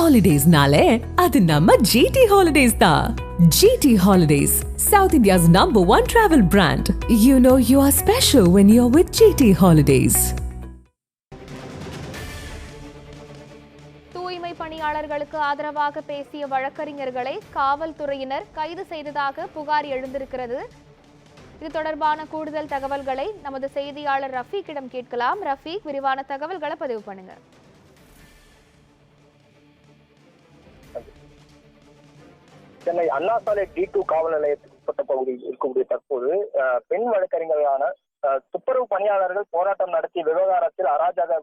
Holidays-nale, adu namma GT Holidays da. GT Holidays, South India's #1 travel brand. You know you are special when you're with GT Holidays. தூய்மை பணியாளர்களுக்கு ஆதரவாக பேசிய வழக்கறிஞர்களை காவல்துறையினர் கைது செய்ததாக புகார் எழுந்திருக்கிறது. இது தொடர்பான கூடுதல் தகவல்களை நமது செய்தியாளர் ரஃபீக்கிடம் கேட்கலாம். ரஃபீக், விரிவான தகவல்களை பதிவு பண்ணுங்க. சென்னை அண்ணா சாலை D2 காவல் நிலையத்துக்கு உட்பட்ட பகுதியில் இருக்கக்கூடிய தற்போது பெண் வழக்கறிஞர்களான துப்புரவு பணியாளர்கள் போராட்டம் நடத்திய விவகாரத்தில் அராஜக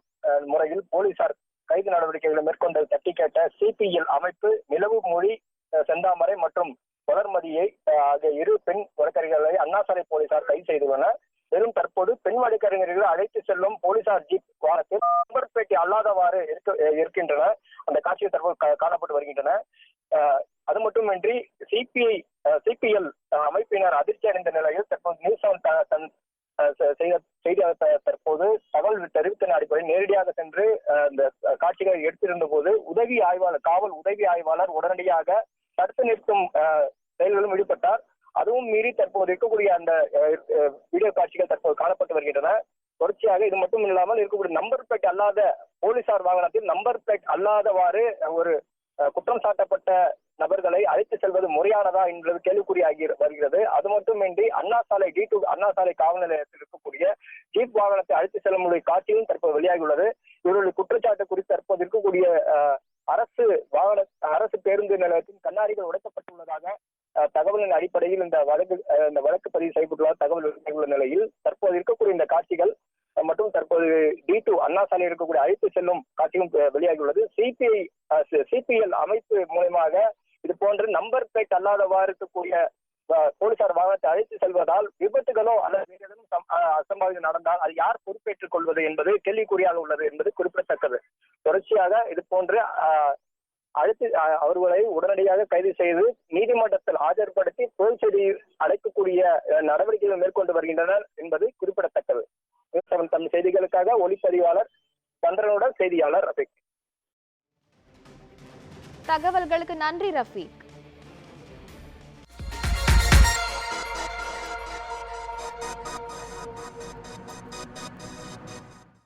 முறையில் போலீசார் கைது நடவடிக்கைகளை மேற்கொண்டதை தட்டி கேட்ட CPL அமைப்பு நிலவு மொழி செந்தாமரை மற்றும் தொடர்மதியை ஆகிய இரு பெண் வழக்கறிஞர்களை அண்ணா சாலை போலீசார் கைது செய்துள்ளனர். வெறும் தற்போது பெண் வழக்கறிஞர்களை அழைத்து செல்லும் போலீசார் ஜீப் வாகனத்தில் நம்பர்பேட்டை அல்லாதவாறு இருக்கின்றன. அந்த காட்சிகள் தற்போது காணப்பட்டு வருகின்றன. அது மட்டுமின்றி CPL அமைப்பினர் அதிர்ச்சி அடைந்த நிலையில் தற்போது நியூஸ் செய்தியாளர் தற்போது தகவல் தெரிவித்த அடிப்படையில் நேரடியாக சென்று இந்த காட்சிகளை எடுத்திருந்த போது காவல் உதவி ஆய்வாளர் உடனடியாக தடுத்து நிறுத்தும் செயல்களும் ஈடுபட்டார். அதுவும் மீறி தற்போது இருக்கக்கூடிய அந்த வீடியோ காட்சிகள் தற்போது காணப்பட்டு வருகின்றன. தொடர்ச்சியாக இது மட்டும் இல்லாமல் இருக்கக்கூடிய நம்பர் பிளேட் அல்லாத போலீசார் வாகனத்தில் நம்பர் பிளேட் அல்லாதவாறு ஒரு குற்றம் சாட்டப்பட்ட நபர்களை அழைத்து செல்வது முறையானதா என்பது கேள்விக்குறியாகி வருகிறது. அது மட்டுமின்றி அண்ணா சாலை D2 அண்ணா சாலை காவல் நிலையத்தில் இருக்கக்கூடிய ஜீப் வாகனத்தை அழைத்து செல்லும் காட்சியும் தற்போது வெளியாகியுள்ளது. இவர்களுடைய குற்றச்சாட்டு குறித்து தற்போது இருக்கக்கூடிய அரசு பேருந்து நிலையத்தின் கண்ணாடிகள் உடைக்கப்பட்டுள்ளதாக தகவலின் அடிப்படையில் இந்த வழக்கு பதிவு செய்யப்பட்டுள்ள தகவல் வெளியாகியுள்ள நிலையில் தற்போது இருக்கக்கூடிய இந்த காட்சிகள் மற்றும் தற்போது D2 அண்ணா சாலை இருக்கக்கூடிய அழைத்து செல்லும் காட்சியும் வெளியாகியுள்ளது. CPL அமைப்பு மூலமாக இது போன்ற நம்பர் பிளேட் அல்லாதவாறு இருக்கக்கூடிய போலீசார் வாகனத்தை அழைத்து செல்வதால் விபத்துகளோ அல்லது வேறு ஏதேனும் அசம்பாவிதம் நடந்தால் அது யார் பொறுப்பேற்றுக் கொள்வது என்பது கேள்விக்குறியாக உள்ளது என்பது குறிப்பிடத்தக்கது. தொடர்ச்சியாக இது போன்று அவர்களை உடனடியாக கைது செய்து நீதிமன்றத்தில் ஆஜர்படுத்தி புயல் செய்தி அழைக்கக்கூடிய நடவடிக்கைகள் மேற்கொண்டு வருகின்றனர் என்பது குறிப்பிடத்தக்கது. தமிழ் செய்திகளுக்காக ஒளிப்பதிவாளர் சந்திரனுடன் செய்தியாளர் ரஃபீக். தகவல்களுக்கு நன்றி ரஃபீக்.